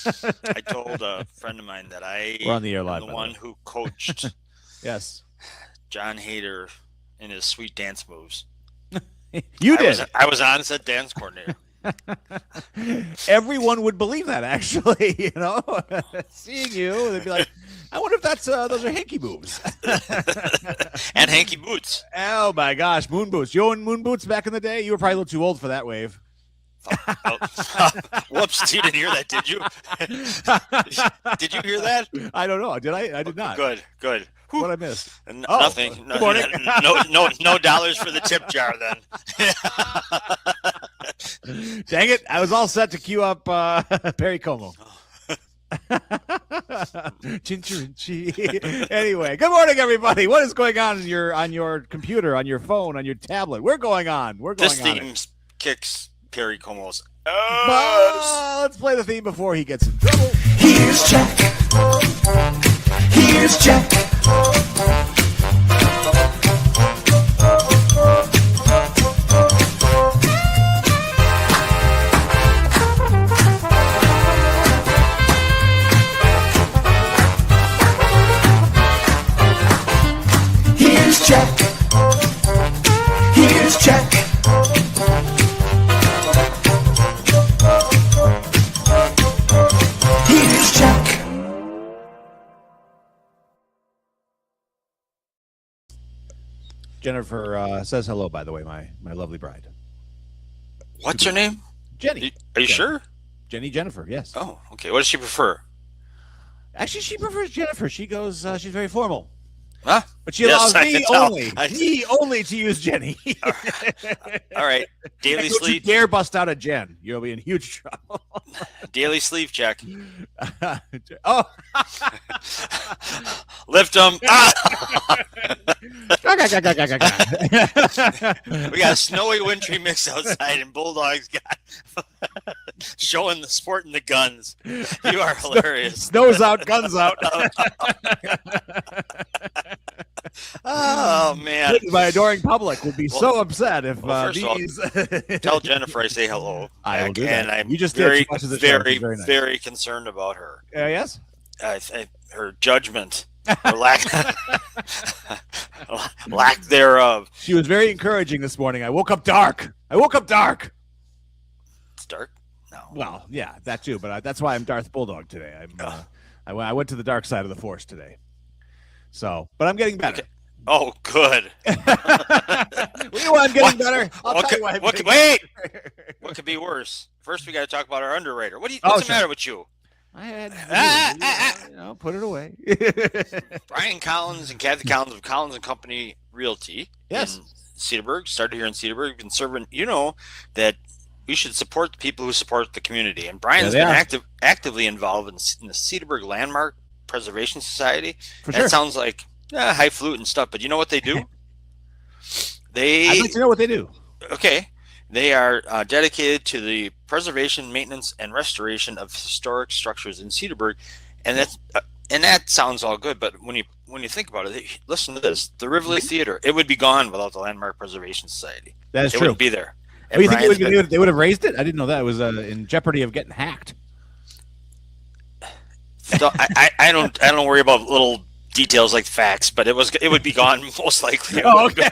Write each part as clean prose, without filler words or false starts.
I told a friend of mine that We're I on the air am live, the by the one way. who coached Yes. John Hader in his sweet dance moves. You I was did. I was on set dance coordinator. Everyone would believe that, actually. Seeing you, they'd be like, "I wonder if that's those are hanky moves." And Hanky Boots. Oh my gosh, moon boots! You own moon boots back in the day. You were probably a little too old for that wave. Oh, whoops! You didn't hear that, did you? Did you hear that? I don't know. Did I? I did not. Good, good. What Whew. I missed? Oh, Nothing. No, good morning. no dollars for the tip jar then. Dang it! I was all set to queue up Perry Como. Chinchirinchi. Anyway, good morning, everybody. What is going on on your computer, on your phone, on your tablet? We're going on. This on. theme kicks Perry Como's. Let's play the theme before he gets in trouble. Here's Jack. Here's Jack. Here's Jack. Here's Jack. Here's Jack. Jennifer says hello, by the way, my lovely bride. What's her name? Jenny. Are you sure? Jenny Jennifer, yes. Oh, okay. What does she prefer? Actually, she prefers Jennifer. She goes, she's very formal. Huh? But she Yes, allows I me can tell. only to use Jenny. All right. Daily Don't you sleep. dare bust out a Jen. You'll be in huge trouble. Daily sleep check. Oh. Lift them. We got a snowy wintry mix outside, and Bulldogs got showing the sporting the guns. You are hilarious. Snow's out, guns out. Oh man! My adoring public would be so upset if first of all, these. Tell Jennifer I say hello. I will do and that. I'm You just very, did. She watches the show. very, She's very nice. very concerned about her. Yes. Her judgment, or lack thereof. She was very encouraging this morning. I woke up dark. It's dark. No. Well, yeah, that too. But that's why I'm Darth Bulldog today. I went to the dark side of the Force today. So, but I'm getting better. Okay. Oh, good. You know why I'm getting better? I'll tell you why. Wait. What could be worse? First, we got to talk about our underwriter. What's the matter with you? I had put it away. Brian Collins and Kathy Collins of Collins and Company Realty. Yes. In Cedarburg. Started here in Cedarburg. Been serving. You know that we should support the people who support the community. And Brian's been actively involved in the Cedarburg Landmark Preservation Society. For sure. That sounds like highfalutin stuff, but you know what they do? I'd like to know what they do. Okay. They are dedicated to the preservation, maintenance, and restoration of historic structures in Cedarburg, and that sounds all good. But when you think about it, listen to this: the Rivoli Theater, it would be gone without the Landmark Preservation Society. That is true. It wouldn't be there. Oh, you think they would have raised it? I didn't know that. It was in jeopardy of getting hacked. So I don't worry about little details like facts, but it would be gone most likely. Oh, okay.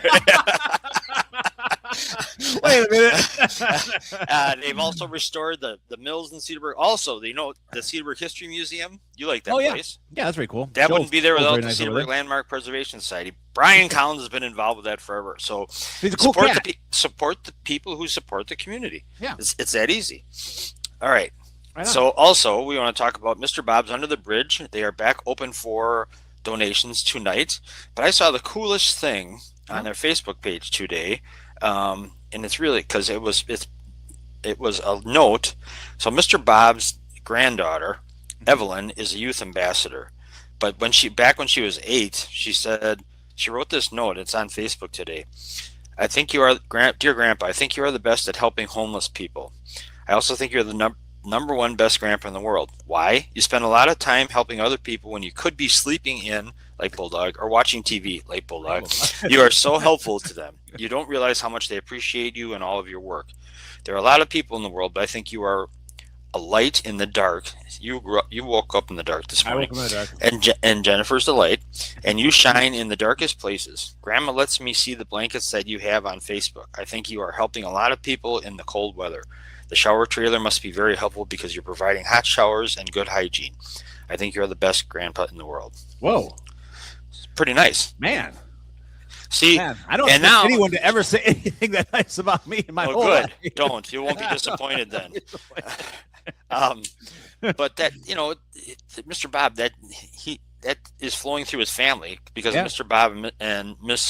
Wait a minute. They've also restored the mills in Cedarburg. Also, the Cedarburg History Museum. You like that place? Yeah, that's very cool. That wouldn't be there without the Cedarburg Landmark Preservation Society. Brian Collins has been involved with that forever. So he's a cool cat. Support the people who support the community. Yeah, it's that easy. All right. So also, we want to talk about Mr. Bob's Under the Bridge. They are back open for donations tonight. But I saw the coolest thing on their Facebook page today, and it's really because it was a note. So Mr. Bob's granddaughter, Evelyn, is a youth ambassador. But when she was 8, she wrote this note. It's on Facebook today. I think you are, dear Grandpa. I think you are the best at helping homeless people. I also think you're the number one best grandpa in the world. Why? You spend a lot of time helping other people when you could be sleeping in, like Bulldog, or watching TV, like Bulldog. You are so helpful to them. You don't realize how much they appreciate you and all of your work. There are a lot of people in the world, but I think you are a light in the dark. You woke up in the dark this I morning, woke up in the dark. and Jennifer's the light, and you shine in the darkest places. Grandma lets me see the blankets that you have on Facebook. I think you are helping a lot of people in the cold weather. The shower trailer must be very helpful because you're providing hot showers and good hygiene. I think you're the best grandpa in the world. Whoa, It's pretty nice. man. See, Man, I don't and expect now anyone to ever say anything that nice about me in my oh, whole good. life. Don't. You won't be disappointed then. But that Mr. Bob, that is flowing through his family because Yeah. of Mr. Bob and Ms.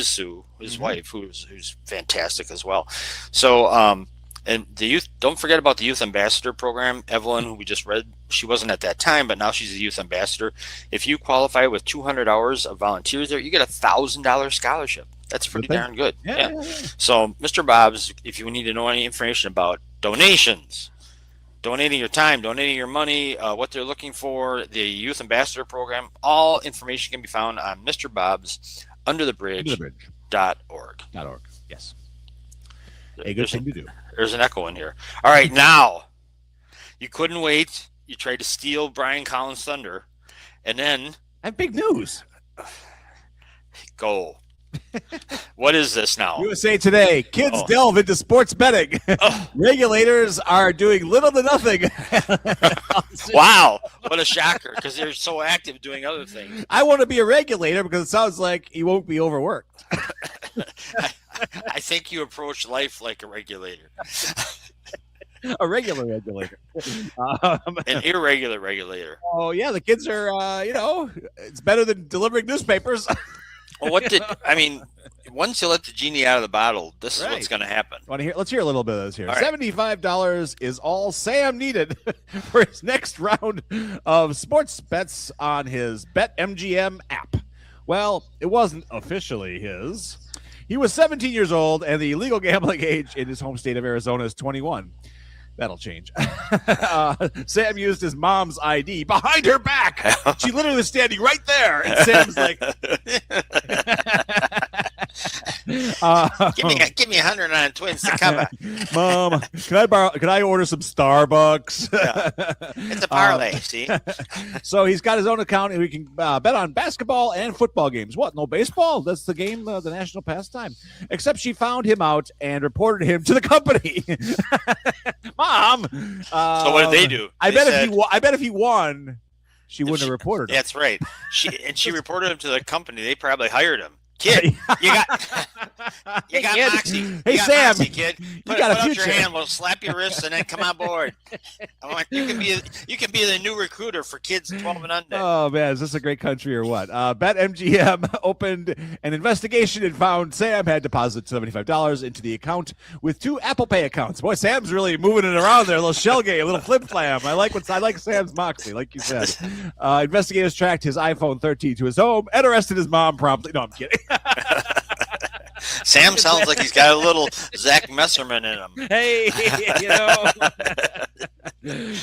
Sue, his wife, who's fantastic as well. So, and the youth, don't forget about the youth ambassador program. Evelyn, who we just read, she wasn't at that time, but now she's a youth ambassador. If you qualify with 200 hours of volunteers there, you get $1,000 scholarship. That's pretty Good thing. darn good. Yeah. So, Mr. Bob's, if you need to know any information about donations, donating your time, donating your money, what they're looking for, the Youth Ambassador Program, all information can be found on Mr. Bob's underthebridge.org. .org. Yes. A good thing to do. There's an echo in here. All right, now, you couldn't wait. You tried to steal Brian Collins' thunder, and then I have big news. go. What is this now? USA Today. Kids delve into sports betting. Regulators are doing little to nothing. Wow, what a shocker, because they're so active doing other things. I want to be a regulator because it sounds like he won't be overworked. I think you approach life like a regulator. A regular regulator. An irregular regulator. Oh, yeah, the kids are, it's better than delivering newspapers. Well, once you let the genie out of the bottle, this is what's going to happen. Let's hear a little bit of this here. All right. $75 is all Sam needed for his next round of sports bets on his BetMGM app. Well, it wasn't officially his. He was 17 years old, and the legal gambling age in his home state of Arizona is 21. That'll change. Sam used his mom's ID behind her back. She literally was standing right there, and Sam's like, give me 100 on Twins to cover. Mom, can I order some Starbucks? It's a parlay, see? So he's got his own account, and we can bet on basketball and football games. What? No baseball? That's the game, the national pastime. Except she found him out and reported him to the company. Mom. So what did they do? I bet if he won, she wouldn't have reported him. That's right. She reported him to the company. They probably hired him. Kid, you got moxie. Hey, Sam, moxie, kid. Put got a out future. your hand. We'll slap your wrist and then come on board. You can be the new recruiter for kids 12 and under. Oh man, is this a great country or what? BetMGM opened an investigation and found Sam had deposited $75 into the account with 2 Apple Pay accounts. Boy, Sam's really moving it around there. A little shell game, a little flip flam. I like Sam's moxie, like you said. Investigators tracked his iPhone 13 to his home and arrested his mom promptly. No, I'm kidding. Sam sounds like he's got a little Zach Messerman in him. Hey,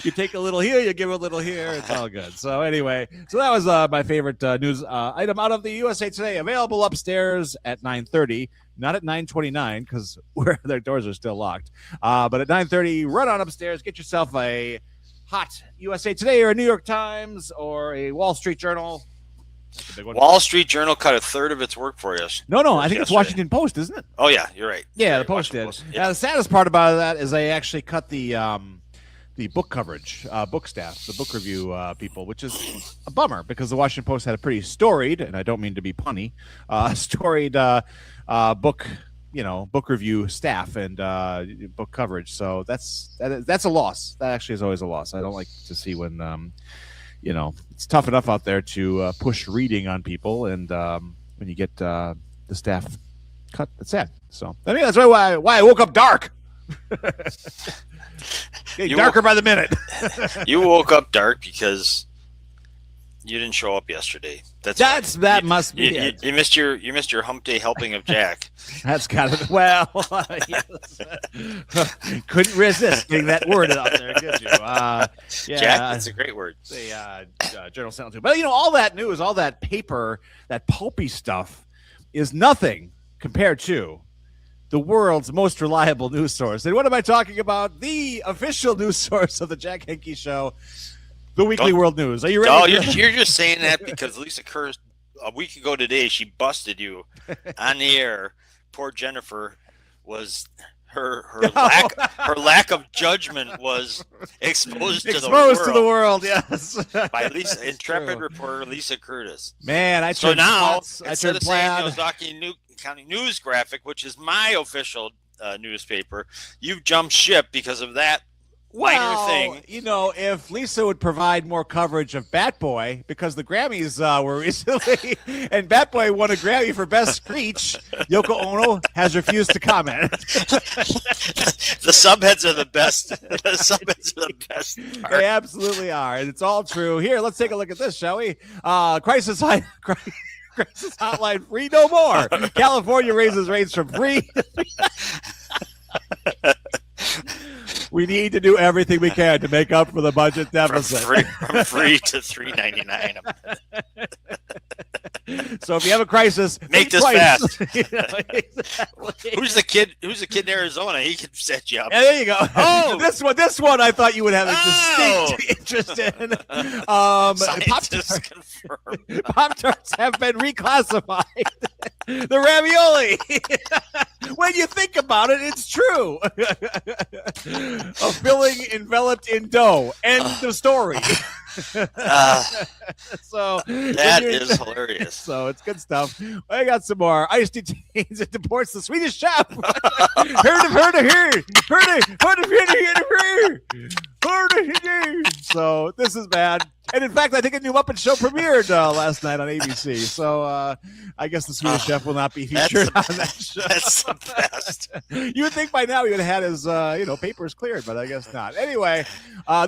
you take a little here, you give a little here. It's all good. So anyway, that was my favorite news item out of the USA Today. Available upstairs at 9:30, not at 9:29 because their doors are still locked. But at 9:30, run on upstairs, get yourself a hot USA Today or a New York Times or a Wall Street Journal. Wall Street Journal cut a third of its work for us. No, I think it's Washington Post, isn't it? Oh yeah, you're right. Yeah, You're the right, Post did. Washington Post. Yeah, the saddest part about that is they actually cut the book coverage, book staff, the book review people, which is a bummer because the Washington Post had a pretty storied, and I don't mean to be punny, storied book review staff and book coverage. So that's a loss. That actually is always a loss. I don't like to see when it's tough enough out there to push reading on people, and when you get the staff cut, it's sad. So I mean, that's why I woke up dark. Getting darker by the minute. You woke up dark because you didn't show up yesterday. That must be it. You missed your hump day helping of Jack. That's kind of yes. Couldn't resist getting that word out there, could you? Yeah, Jack, that's a great word. The Journal Sentinel too. But all that news, all that paper, that pulpy stuff, is nothing compared to the world's most reliable news source. And what am I talking about? The official news source of the Jack Henke Show, the Weekly World News. Are you ready? Oh, you're just saying that because Lisa Kerr, a week ago today, she busted you on the air. Poor Jennifer was her lack of judgment was exposed to the world. Yes, by Lisa, intrepid reporter Lisa Curtis. Man, I so now instead of saying Ozaki County News Graphic, which is my official newspaper, you've jumped ship because of that minor thing. You know, if Lisa would provide more coverage of Bat Boy, because the Grammys were recently, and Bat Boy won a Grammy for Best Screech, Yoko Ono has refused to comment. The subheads are the best. The subheads are the best part. They absolutely are, and it's all true. Here, let's take a look at this, shall we? Crisis hotline free no more. California raises rates from free to we need to do everything we can to make up for the budget deficit. From free to $3.99. So if you have a crisis, make this twice. fast. Exactly. Who's the kid in Arizona? He can set you up. Yeah, there you go. Oh, this one I thought you would have a distinct interest in. Scientists confirm. Pop-Tarts have been reclassified. The ravioli. When you think about it, it's true. A filling enveloped in dough. End of story. So that is hilarious. So it's good stuff. I got some more. ICE detains and deports the Swedish chef. So this is bad. And in fact, I think a new Muppet Show premiered last night on ABC. So I guess the Swedish chef will not be featured on that show. That's the best. You would think by now he would have had his papers cleared, but I guess not. Anyway,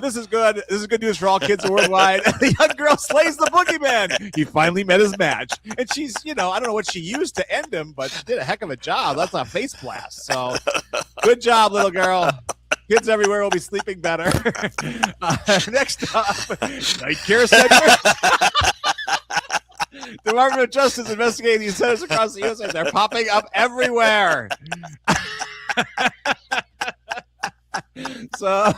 this is good. This is good news for all kids worldwide. The young girl slays the boogeyman. He finally met his match. And she's, I don't know what she used to end him, but she did a heck of a job. That's a face blast. So good job, little girl. Kids everywhere will be sleeping better. Next up, night care segment. Department of Justice investigating these centers across the U.S. They're popping up everywhere. So,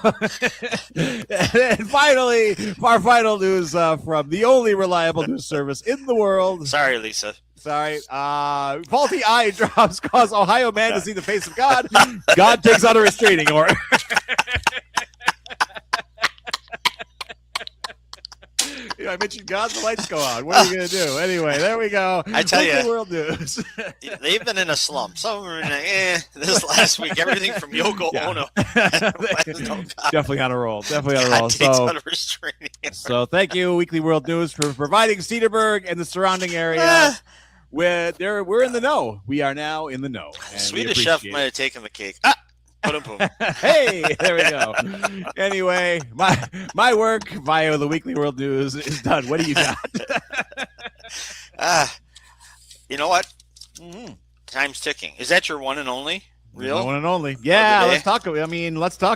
and finally, our final news from the only reliable news service in the world. Sorry, Lisa. Sorry. Faulty eye drops cause Ohio man to see the face of God. God takes out a restraining order. I mentioned God, the lights go out. What are you going to do? Anyway, there we go. I tell you, world news. They've been in a slump. Some of them are in this last week. Everything from Yoko Ono. Definitely on a roll. So thank you, Weekly World News, for providing Cedarburg and the surrounding area. We're in the know. We are now in the know. Swedish chef might have taken the cake. Hey, there we go. Anyway, my work via the Weekly World News is done. What do you got? You know what? Mm-hmm. Time's ticking. Is that your one and only? Real one and only. Yeah, let's talk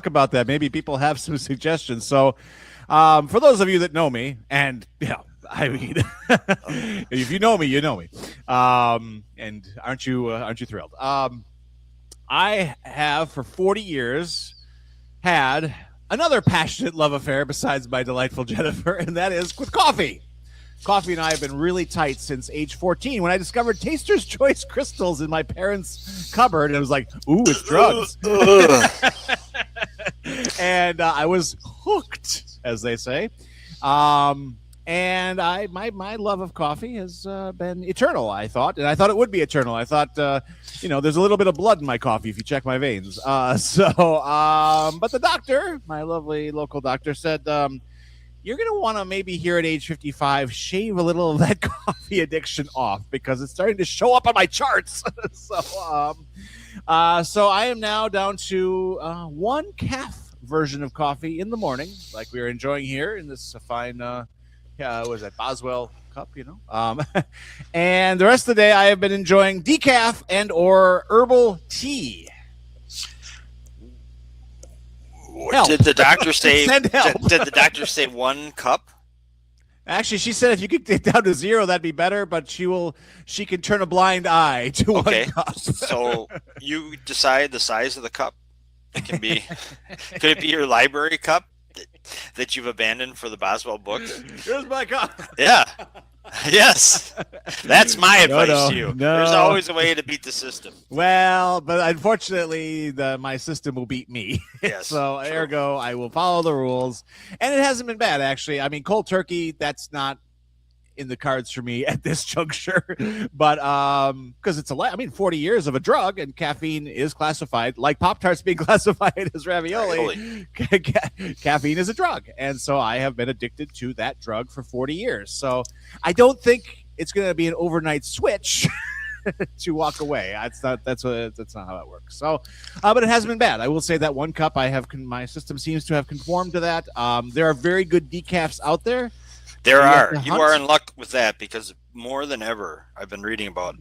about that. Maybe people have some suggestions. So, for those of you that know me, and if you know me, you know me. And aren't you thrilled? I have for 40 years had another passionate love affair besides my delightful Jennifer, and that is with coffee. Coffee and I have been really tight since age 14 when I discovered Taster's Choice crystals in my parents' cupboard, and I was like, ooh, it's drugs. And I was hooked, as they say. And my love of coffee has been eternal, I thought. And I thought it would be eternal. I thought, there's a little bit of blood in my coffee if you check my veins. But the doctor, my lovely local doctor, said, you're going to want to maybe here at age 55, shave a little of that coffee addiction off because it's starting to show up on my charts. So I am now down to one calf version of coffee in the morning, like we are enjoying here in this fine was that Boswell cup, and the rest of the day I have been enjoying decaf and or herbal tea. Did the doctor say? Send help. Did the doctor say one cup? Actually, she said if you could get down to 0, that'd be better. But she can turn a blind eye to Okay. one cup. So you decide the size of the cup. It can be. Could it be your library cup that you've abandoned for the Boswell books? Here's my cup. Yeah. Yes. That's my advice no, to you. no. There's always a way to beat the system. Well, but unfortunately, my system will beat me. Yes. So, true. ergo, I will follow the rules. And it hasn't been bad, actually. I mean, cold turkey, that's not in the cards for me at this juncture. But because it's 40 years of a drug, and caffeine is classified, like Pop-Tarts being classified as ravioli. Caffeine is a drug. And so I have been addicted to that drug for 40 years. So I don't think it's going to be an overnight switch to walk away. That's not how that works. So, but it hasn't been bad. I will say that one cup my system seems to have conformed to that. There are very good decafs out there. There are. You are in luck with that because more than ever, I've been reading about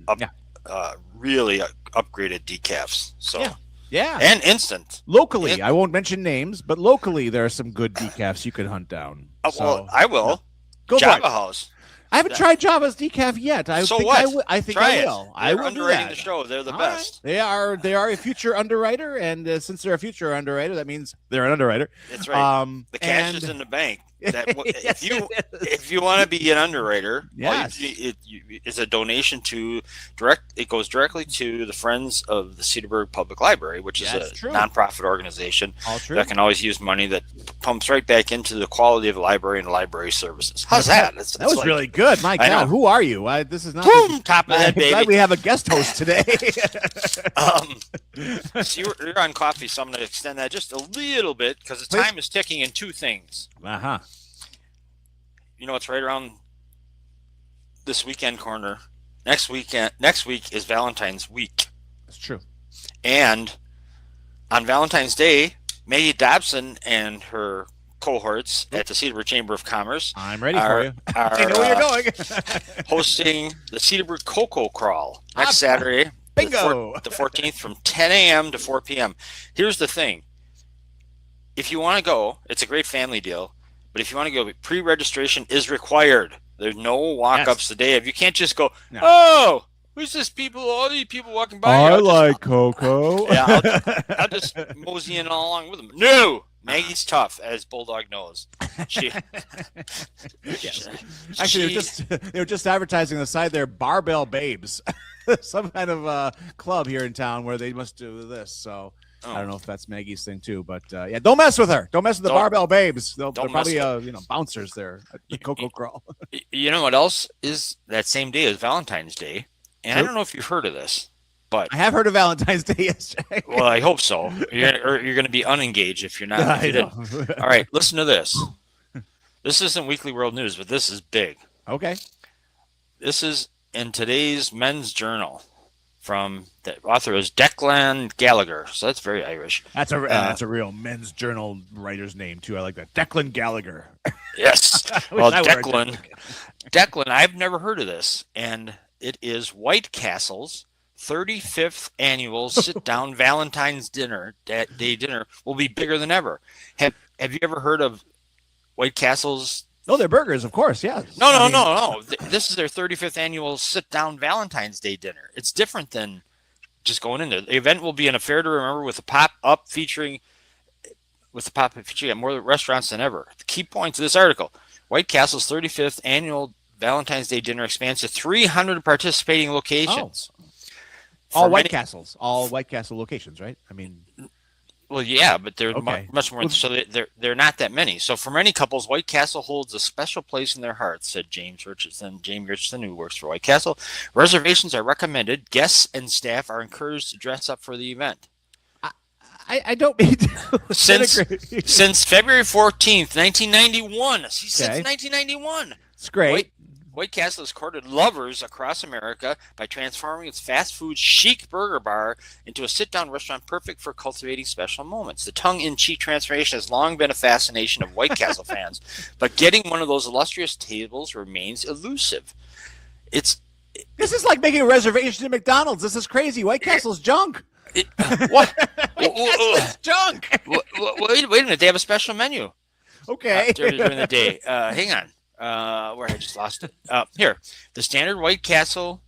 really upgraded decafs. So yeah, and instant locally. I won't mention names, but locally there are some good decafs you could hunt down. Well, I will. Go Java House. I haven't tried Java's decaf yet. I think I will. I will do underwriting that. the show. They're the best. Right. They are a future underwriter, and since they're a future underwriter, that means they're an underwriter. That's right. The cash is in the bank. If you want to be an underwriter, it's a donation it goes directly to the Friends of the Cedarburg Public Library, which is a nonprofit organization that can always use money that pumps right back into the quality of the library and library services. How's that? That was really good. My God, who are you? This is not top of the head, baby. Glad we have a guest host today. So you're on coffee, so I'm going to extend that just a little bit because the time is ticking in two things. You know, it's right around this weekend corner. Next week is Valentine's week. That's true. And on Valentine's Day, Maggie Dobson and her cohorts at the Cedarburg Chamber of Commerce. I'm ready for you. I know where you're going. hosting the Cedarburg Cocoa Crawl next Saturday. Bingo! The 14th from 10 a.m. to 4 p.m. Here's the thing. If you want to go, it's a great family deal. But if you want to go, pre-registration is required. There's no walk-ups the day of. You can't just go, oh, who's this people? All these people walking by. I like cocoa. Yeah, I'll just mosey in along with them. No! Maggie's tough, as Bulldog knows. Actually, they were just advertising on the side there, Barbell Babes. Some kind of club here in town where they must do this. So I don't know if that's Maggie's thing too, but don't mess with her. Don't mess with the Barbell Babes. They're probably bouncers there at the Cocoa Crawl. You know what else is that same day as Valentine's Day? And I don't know if you've heard of this, but I have heard of Valentine's Day yesterday. Well, I hope so. You're going to be unengaged if you're not. All right, listen to this. This isn't Weekly World News, but this is big. Okay. This is in today's Men's Journal. From the author is Declan Gallagher, so that's very Irish. That's a real Men's Journal writer's name too. I like that, Declan Gallagher. Yes, well, Declan, I've never heard of this, and it is White Castle's 35th annual sit-down Valentine's Day dinner will be bigger than ever. Have you ever heard of White Castle's? No, they're burgers, of course, yes. No. This is their 35th annual sit-down Valentine's Day dinner. It's different than just going in there. The event will be an affair to remember with a pop-up featuring at more restaurants than ever. The key points of this article: White Castle's 35th annual Valentine's Day dinner expands to 300 participating locations. All White Castles locations, right? I mean... Well, yeah, but they're much more. So they're not that many. So for many couples, White Castle holds a special place in their hearts," said James Richardson, who works for White Castle. "Reservations are recommended. Guests and staff are encouraged to dress up for the event." I don't mean to since February 14th, 1991. Since 1991. It's great. White Castle has courted lovers across America by transforming its fast food chic burger bar into a sit-down restaurant perfect for cultivating special moments. The tongue-in-cheek transformation has long been a fascination of White Castle fans, but getting one of those illustrious tables remains elusive. This is like making a reservation at McDonald's. This is crazy. White Castle's junk. What? It's junk. Wait a minute. They have a special menu. Okay. During the day. Hang on. Where I just lost it. Here, the standard White Castle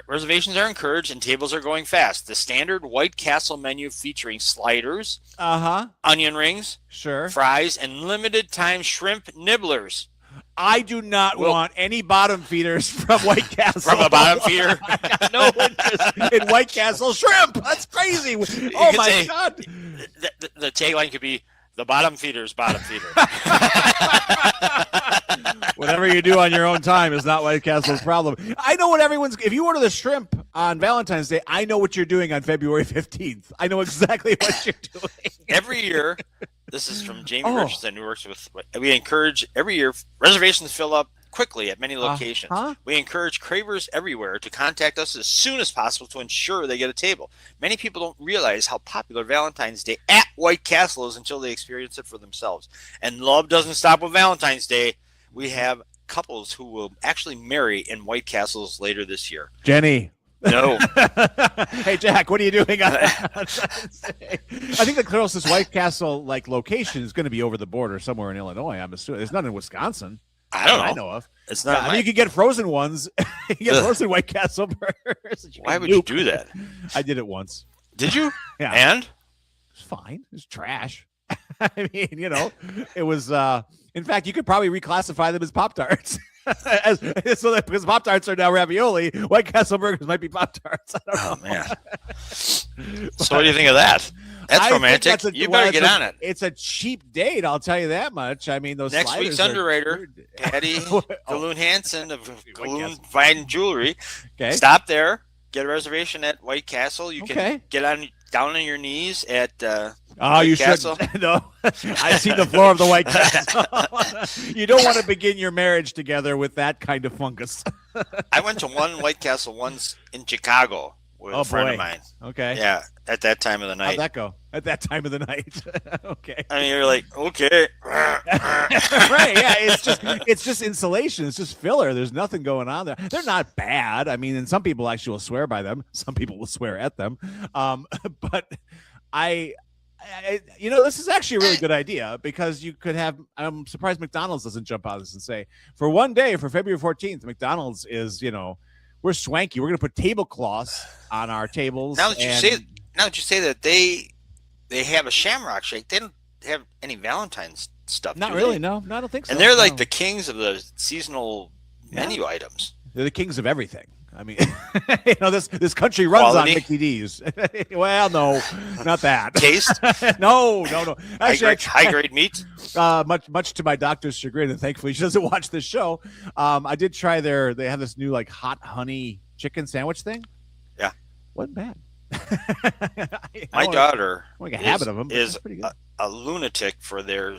reservations are encouraged and tables are going fast. The standard White Castle menu featuring sliders, onion rings, Sure. fries, and limited time shrimp nibblers. I do not want any bottom feeders from White Castle. From a bottom feeder? I got no interest in White Castle shrimp. That's crazy. Oh, my God. The tagline could be, the bottom feeder's bottom feeder. Whatever you do on your own time is not White Castle's problem. I know what if you order the shrimp on Valentine's Day, I know what you're doing on February 15th. I know exactly what you're doing. Every year, this is from Jamie Richardson, who works with, we encourage every year reservations fill up quickly at many locations. We encourage cravers everywhere to contact us as soon as possible to ensure they get a table. Many people don't realize how popular Valentine's Day at White Castle is until they experience it for themselves. And love doesn't stop with Valentine's Day. We have couples who will actually marry in White Castles later this year. Jenny. No. Hey, Jack, what are you doing? I think the closest White Castle location is going to be over the border somewhere in Illinois. I'm assuming there's none in Wisconsin. I don't know. I know of. It's not. I mean, you can get frozen ones. You can get frozen White Castle burgers. Why would you do that? I did it once. Did you? Yeah. And? It's fine. It's trash. I mean, it was. In fact, you could probably reclassify them as Pop-Tarts. Because Pop-Tarts are now ravioli, White Castle burgers might be Pop-Tarts. Oh, man. So what do you think of that? That's romantic. You better get on it. It's a cheap date, I'll tell you that much. I mean, those next week's underwriter, Patty Galoon Hansen of Galoon Fine Jewelry. Okay. Stop there. Get a reservation at White Castle. You can get down on your knees at White Castle. No, I've seen the floor of the White Castle. You don't want to begin your marriage together with that kind of fungus. I went to one White Castle once in Chicago with a friend of mine. Okay. Yeah, at that time of the night. How'd that go? At that time of the night. Okay. I mean, you're like, okay. Right, yeah. It's just insulation. It's just filler. There's nothing going on there. They're not bad. I mean, and some people actually will swear by them. Some people will swear at them. But this is actually a really good idea because you could have. I'm surprised McDonald's doesn't jump out of this and say, for one day, for February 14th, McDonald's is, we're swanky. We're going to put tablecloths on our tables. Now that you say that they have a Shamrock Shake, they don't have any Valentine's stuff. Not really. No, I don't think so. And they're like the kings of the seasonal menu items. They're the kings of everything. I mean, this country runs Quality. on Mickey D's. Well, no, not that. Taste? No. Actually, high grade meat. Much to my doctor's chagrin, and thankfully she doesn't watch this show. I did try they have this new hot honey chicken sandwich thing. Yeah, wasn't bad. My daughter a habit of them, is a lunatic for their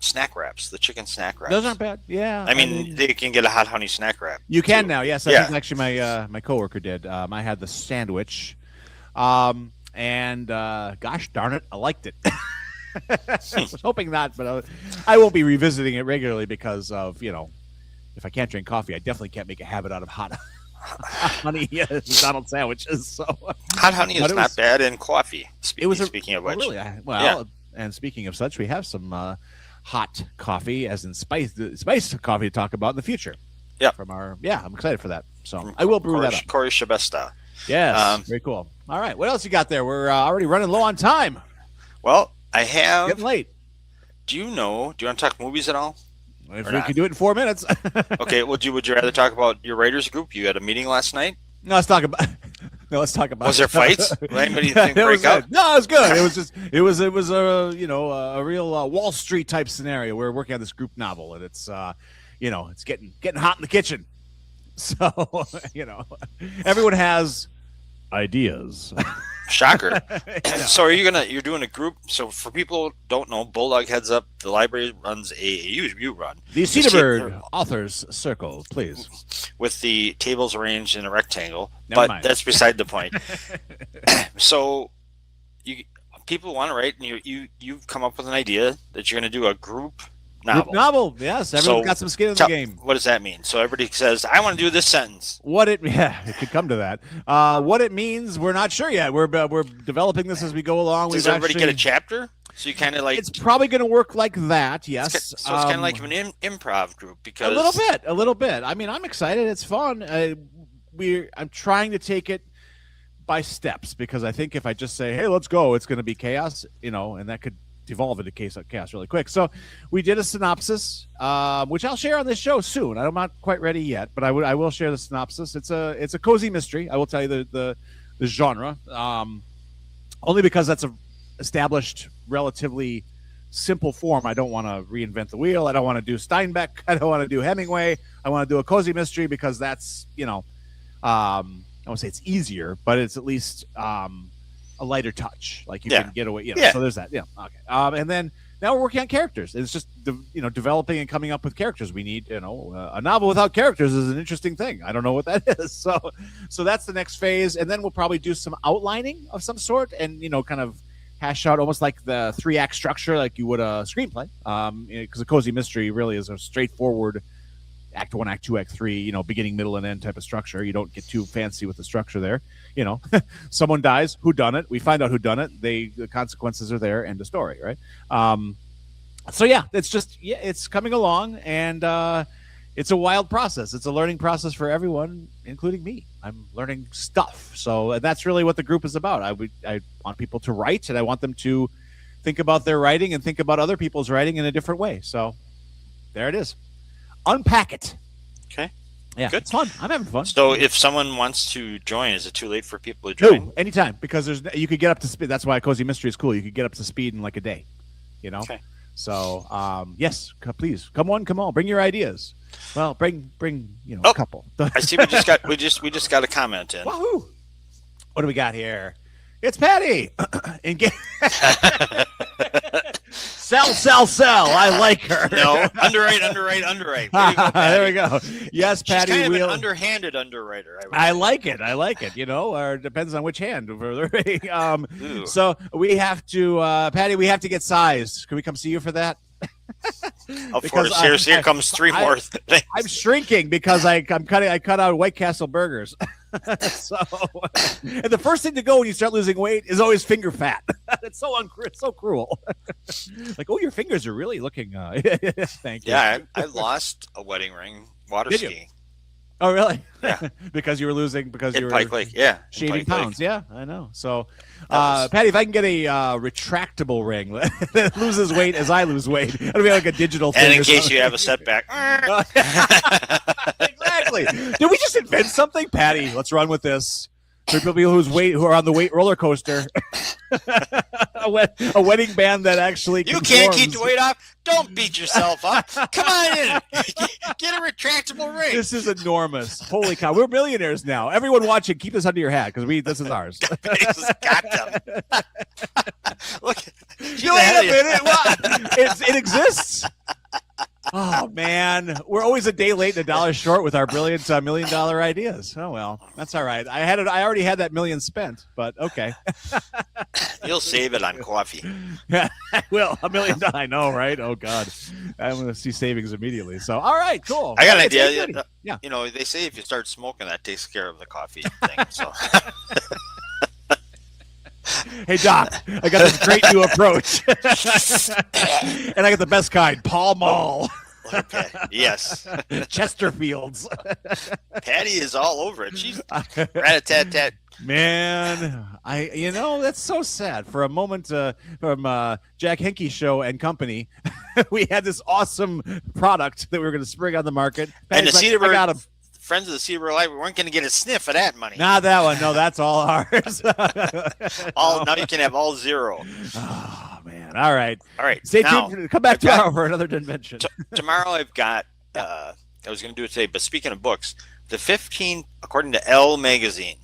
snack wraps, the chicken snack wraps. Those aren't bad. Yeah, I mean, they can get a hot honey snack wrap. You can now. Yes, I think actually my coworker did. I had the sandwich, and gosh darn it, I liked it. I was hoping not, but I won't be revisiting it regularly because of if I can't drink coffee, I definitely can't make a habit out of hot honey McDonald's sandwiches. So hot honey is not bad in coffee. Speaking of which, really, and speaking of such, we have some hot coffee, as in spiced coffee, to talk about in the future. Yeah, I'm excited for that. So I will brew that up. Corey Shabesta. Yes, very cool. All right, what else you got there? We're already running low on time. Well, I have getting late. Do you want to talk movies at all? If we can do it in 4 minutes. Okay. Would you rather talk about your writers group? You had a meeting last night. No, let's talk about. Was there fights? Anybody think break out? No, it was good. It was a a real Wall Street type scenario. We're working on this group novel, and it's it's getting hot in the kitchen. So everyone has ideas. Shocker. So you're doing a group. So for people who don't know, Bulldog heads up the library, runs you run the Cedarburg Authors Circle, please, with the tables arranged in a rectangle. Never mind. That's beside the point. So people want to write, and you've come up with an idea that you're going to do a group novel. Yes, everyone's got some skin in the game. What does that mean? So everybody says, I want to do this sentence. It could come to that. What it means, we're not sure yet. We're developing this as we go along. Does everybody get a chapter? So you kind of like It's probably going to work like that. Yes. so it's kind of like an improv group because a little bit. I mean, I'm excited. It's fun. I'm trying to take it by steps because I think if I just say, "Hey, let's go," it's going to be chaos, and that could devolve into chaos really quick. So we did a synopsis, which I'll share on this show soon. I'm not quite ready yet, but I will share the synopsis. It's a cozy mystery. I will tell you the genre, only because that's a established, relatively simple form. I don't want to reinvent the wheel. I don't want to do Steinbeck. I don't want to do Hemingway. I want to do a cozy mystery because that's, I won't say it's easier, but it's at least a lighter touch. Like you can get away. So there's that. Yeah. Okay. And then now we're working on characters. It's just developing and coming up with characters. We need a novel without characters is an interesting thing. I don't know what that is. So that's the next phase, and then we'll probably do some outlining of some sort, and kind of hash out almost like the 3-act structure, like you would a screenplay. Because a cozy mystery really is a straightforward act 1, act 2, act 3, beginning, middle, and end type of structure. You don't get too fancy with the structure there. Someone dies, who done it? We find out who done it. The consequences are there, end of story, right? So yeah, it's coming along, and it's a wild process. It's a learning process for everyone, including me. I'm learning stuff. So that's really what the group is about. I want people to write, and I want them to think about their writing and think about other people's writing in a different way. So there it is. Unpack it. Okay. Yeah, good. It's fun. I'm having fun. So if someone wants to join, is it too late for people to join? No, anytime, because you could get up to speed. That's why Cozy Mystery is cool. You could get up to speed in like a day, Okay. So, yes, please come on, bring your ideas. Well, bring a couple. I see. We just got a comment in. Wahoo! What do we got here? It's Patty. Sell. I like her. No, underwrite. There we go. Yes, Patty. She's kind of an underhanded underwriter. I like it. Or it depends on which hand. So we have to, Patty. We have to get sized. Can we come see you for that? Of course. Here comes three more things. I'm shrinking because I cut out White Castle burgers. So, and the first thing to go when you start losing weight is always finger fat. It's so cruel. Like, oh, your fingers are really looking. Thank you. Yeah, I lost a wedding ring water skiing. Oh, really? Yeah. Because you were losing you were Pike Lake. Yeah, shaving pounds. Yeah, I know. So, Patty, if I can get a retractable ring that loses weight as I lose weight, it'll be like a digital thing. And in case you have a setback. Exactly. Did we just invent something, Patty? Let's run with this. For people who are on the weight roller coaster, a wedding band that actually you can't keep the weight off. Don't beat yourself up. Come on in, get a retractable ring. This is enormous. Holy cow, we're millionaires now. Everyone watching, keep this under your hat because this is ours. Got them. Look, you wait a minute. What? It exists. Oh man, we're always a day late and $1 short with our brilliant $1 million ideas. Oh well, that's all right. I already had that million spent, but okay. You'll save it on coffee. Yeah, I will. $1 million. I know, right? Oh God, I'm going to see savings immediately. So, all right, cool. I got an idea. Yeah. They say if you start smoking, that takes care of the coffee thing. So. Hey Doc, I got this great new approach, and I got the best kind, Pall Mall. Okay. Yes. Chesterfields. Patty is all over it. She's rat-a-tat-tat. Man, that's so sad. For a moment, from Jack Henke Show and Company, we had this awesome product that we were going to spring on the market. Patty's and the Cedarburg, I got him. Friends of the Cedarburg Live, we weren't going to get a sniff of that money. Not that one. No, that's all ours. Now you can have all zero. Oh man! All right. Stay tuned. Come back tomorrow for another invention. Tomorrow I've got. I was going to do it today, but speaking of books, the 15 according to Elle magazine,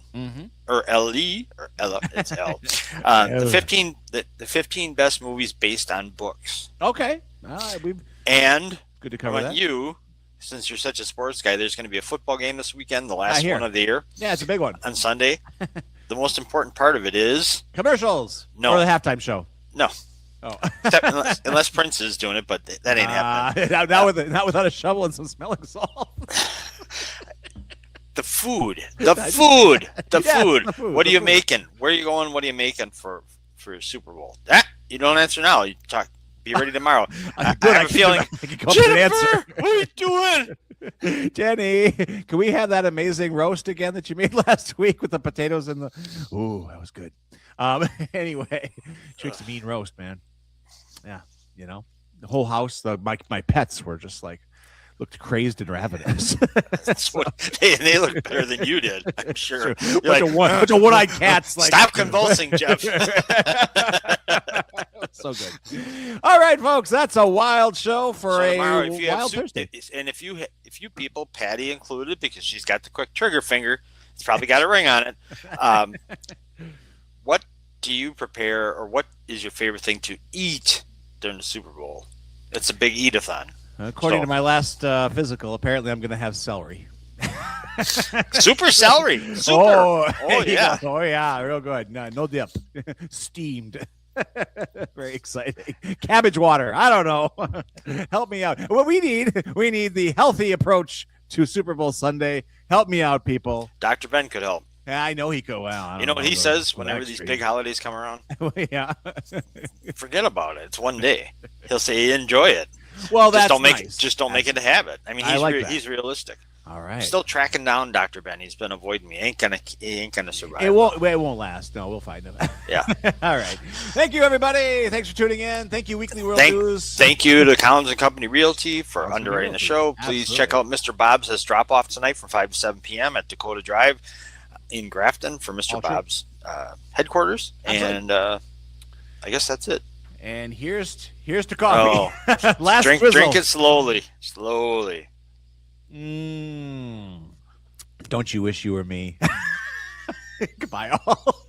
or LE or L, it's L. The 15 best movies based on books. Okay. And good to cover that. You. Since you're such a sports guy, there's going to be a football game this weekend, the last one of the year. Yeah, it's a big one. On Sunday. The most important part of it is... commercials. No. Or the halftime show. No. Oh. unless Prince is doing it, but that ain't happening. Not without a shovel and some smelling salt. The food. The food. What are you making? Where are you going? What are you making for for Super Bowl? That you don't answer now. You talk. Be ready tomorrow. I Good, have a feeling. I can come up with an answer. Jennifer, what are you doing? Jenny, can we have that amazing roast again that you made last week with the potatoes and the? Ooh, that was good. Anyway, she makes a mean roast, man. Yeah, you know, the whole house, my pets were just like looked crazed and ravenous. That's what they look better than you did. I'm sure. Bunch of one-eyed cats. Like, stop convulsing, Jeff. So good. All right, folks, that's a wild show for a wild Thursday. And if you people, Patty included, because she's got the quick trigger finger, it's probably got a ring on it. What do you prepare, or what is your favorite thing to eat during the Super Bowl? It's a big eat-a-thon. According to my last physical, apparently I'm going to have celery. Super celery. Super. Oh yeah. Oh yeah, real good. No dip. Steamed. Very exciting. Cabbage water. I don't know. Help me out. What we need the healthy approach to Super Bowl Sunday. Help me out, people. Dr. Ben could help. Yeah, I know he could. Well, you know what he says whenever these big holidays come around? Yeah. Forget about it. It's one day. He'll say enjoy it. Well, just don't make nice. it. Just don't make it a habit. I mean, he's realistic. All right. Still tracking down Dr. Ben. He's been avoiding me. He ain't gonna survive. It won't last. No, we'll find him. Yeah. All right. Thank you, everybody. Thanks for tuning in. Thank you, Weekly World News. Thank you to Collins and Company Realty for underwriting the show. Please check out Mr. Bob's has drop off tonight from 5 to 7 p.m. at Dakota Drive in Grafton for Mr. Bob's headquarters. And I guess that's it. And here's to coffee. Oh. Last drink it slowly. Don't you wish you were me? Goodbye, all.